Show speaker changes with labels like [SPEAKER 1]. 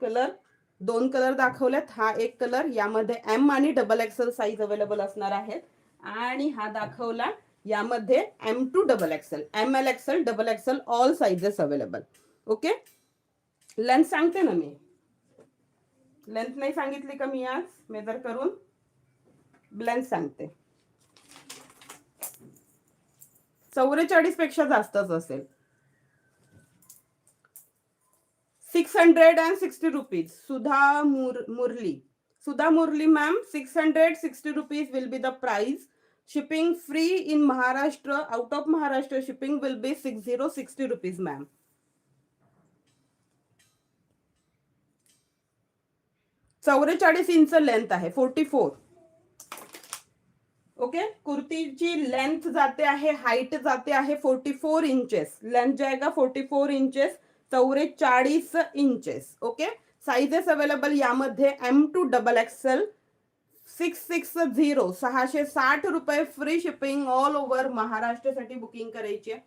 [SPEAKER 1] Colour, 2 colour दाखवल्यात. हा एक colour, यामध्ये एम आणि डबल एक्सेल साईज अवेलेबल असणार आहेत. आणि हा दाखवला यामध्ये M2 XXL, ML XL, double XL all sizes available. Okay, length सांगते ना मी, लेंथ नाही सांगितली का मी आज मेजर करून? लेंथ सांगते. 44 पेक्षा जास्तच असेल. 660 rupees. Sudha Murli. Sudha Murli ma'am, 660 rupees will be the price. Shipping free in Maharashtra. Out of Maharashtra, shipping will be 6060 rupees ma'am. 44 inch length आहे, 44. ओके, कुर्तीची लेंथ जाते आहे, हाइट जाते आहे 44 इंचेस. लेंथ जाएगा 44 inches, 44 inches. Okay, sizes available यामध्ये M2 XXL 660, 660 रुपये free shipping all over महाराष्ट्रासाठी booking करायची आहे.